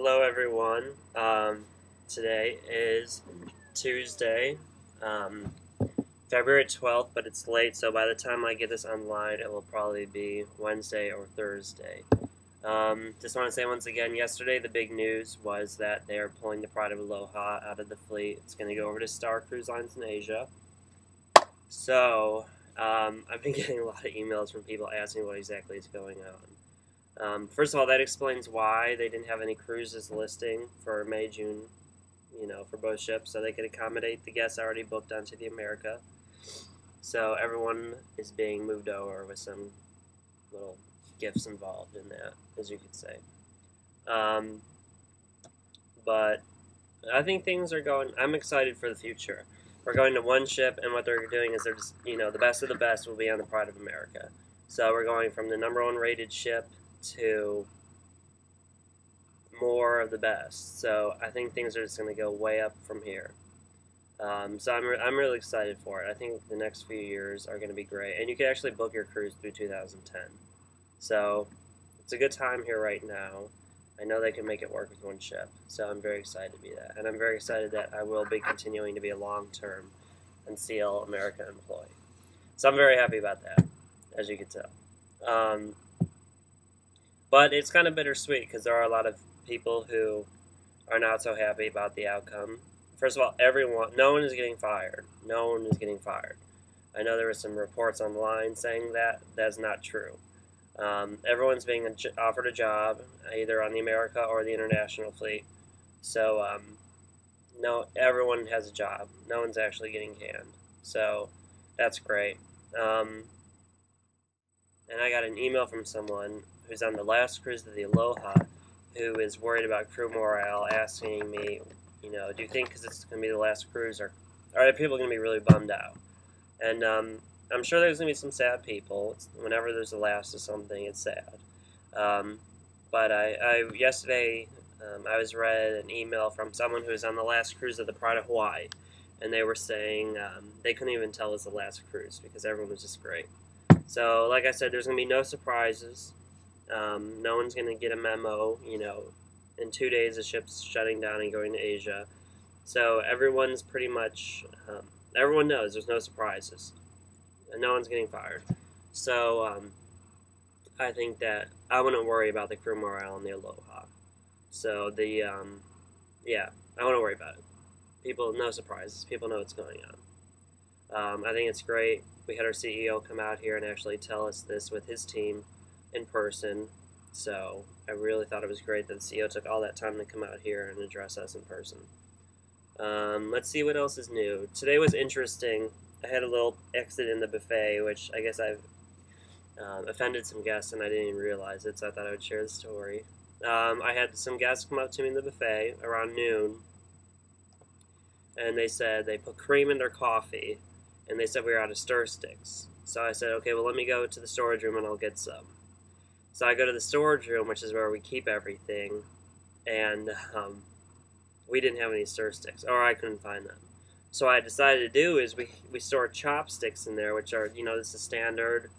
Hello, everyone. Today is Tuesday, um, February 12th, but it's late, so by the time I get this online, it will probably be Wednesday or Thursday. Just want to say once again, yesterday the big news was that they are pulling the Pride of Aloha out of the fleet. It's going to go over to Star Cruise Lines in Asia. So, I've been getting a lot of emails from people asking what exactly is going on. First of all, that explains why they didn't have any cruises listing for May, June, for both ships, so they could accommodate the guests already booked onto the America. So everyone is being moved over with some little gifts involved in that, as you could say. Um, but I think things are going. I'm excited for the future. We're going to one ship, and what they're doing is they're just, the best of the best will be on the Pride of America. So we're going from the #1 rated ship to more of the best. So I think things are just going to go way up from here. So I'm really excited for it. I think the next few years are going to be great, and you can actually book your cruise through 2010. So it's a good time here right now. I know they can make it work with one ship, so I'm very excited to be that, and I'm very excited that I will be continuing to be a long-term NCL America employee. So I'm very happy about that, as you can tell. But it's kind of bittersweet because there are a lot of people who are not so happy about the outcome. First of all, no one is getting fired. No one is getting fired. I know there were some reports online saying that. That's not true. Everyone's being offered a job, either on the America or the international fleet. So, no, everyone has a job. No one's actually getting canned. So, that's great. And I got an email from someone who's on the last cruise of the Aloha who is worried about crew morale, asking me, do you think because it's going to be the last cruise, or are people going to be really bummed out? And I'm sure there's going to be some sad people. Whenever there's a last of something, it's sad. But yesterday, I was read an email from someone who was on the last cruise of the Pride of Hawaii, and they were saying they couldn't even tell it was the last cruise because everyone was just great. So, like I said, there's going to be no surprises. No one's going to get a memo, in 2 days the ship's shutting down and going to Asia. So everyone's pretty much, everyone knows there's no surprises. And no one's getting fired. So I think that I wouldn't worry about the crew morale on the Aloha. So yeah, I wouldn't worry about it. People, no surprises. People know what's going on. I think it's great. We had our CEO come out here and actually tell us this with his team in person. So I really thought it was great that the CEO took all that time to come out here and address us in person. Let's see what else is new. Today was interesting. I had a little exit in the buffet, which I guess I've offended some guests and I didn't even realize it, so I thought I would share the story. I had some guests come up to me in the buffet around noon, and they said they put cream in their coffee, and they said we were out of stir sticks. So I said, okay, well, let me go to the storage room and I'll get some. So I go to the storage room, which is where we keep everything, and we didn't have any stir sticks, or I couldn't find them. So what I decided to do is we store chopsticks in there, which are, this is standard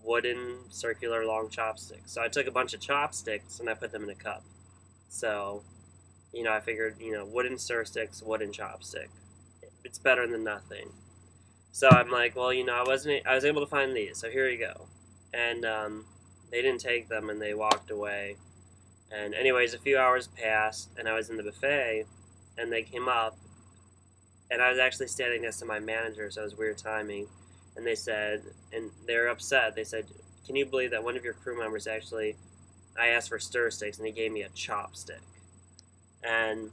wooden circular long chopsticks. So I took a bunch of chopsticks and I put them in a cup. So, I figured, wooden stir sticks, wooden chopstick. It's better than nothing. So I'm like, well, I was able to find these, so here you go. And they didn't take them and they walked away. And anyways, a few hours passed and I was in the buffet and they came up and I was actually standing next to my manager, so it was weird timing. And they said, and they're upset, they said, can you believe that one of your crew members actually, I asked for stir sticks and he gave me a chopstick. And,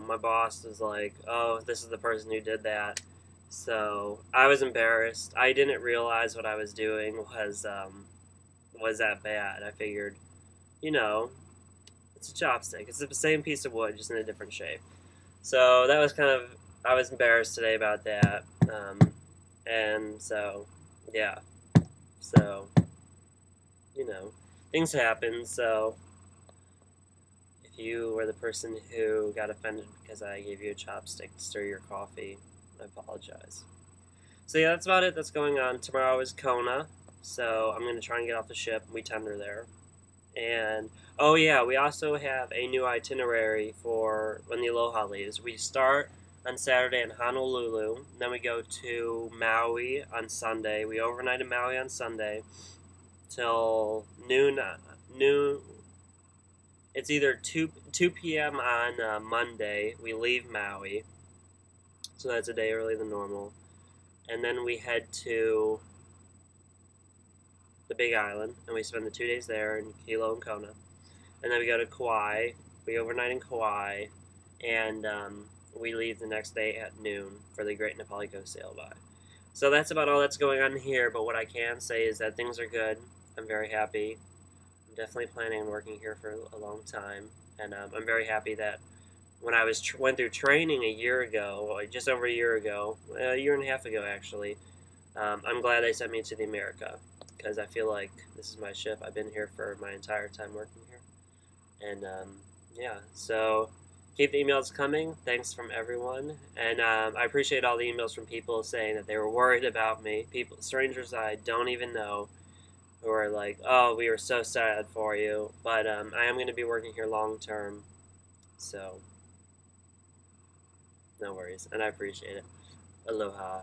my boss was like, oh, this is the person who did that. So I was embarrassed. I didn't realize what I was doing was that bad. I figured, it's a chopstick. It's the same piece of wood, just in a different shape. So that was I was embarrassed today about that. And so, yeah. So, things happen. So if you were the person who got offended because I gave you a chopstick to stir your coffee, I apologize. So yeah, that's about it that's going on. Tomorrow is Kona, so I'm going to try and get off the ship. We tender there. And oh yeah, we also have a new itinerary for when the Aloha leaves. We start on Saturday in Honolulu, then we go to Maui on Sunday. We overnight in Maui on Sunday till noon. Noon. It's either two p.m. on Monday. We leave Maui, so that's a day earlier than normal, and then we head to the Big Island, and we spend the 2 days there in Kilo and Kona. And then we go to Kauai. We overnight in Kauai, and we leave the next day at noon for the Great Nepali Ghost Sail by. So that's about all that's going on here. But what I can say is that things are good. I'm very happy. I'm definitely planning on working here for a long time, and I'm very happy that when I went through training a year ago, or just over a year and a half ago actually, I'm glad they sent me to the America because I feel like this is my ship. I've been here for my entire time working here. And yeah, so keep the emails coming. Thanks from everyone, and I appreciate all the emails from people saying that they were worried about me. People, strangers I don't even know, who are like, "Oh, we were so sad for you," but I am going to be working here long term, so no worries, and I appreciate it. Aloha.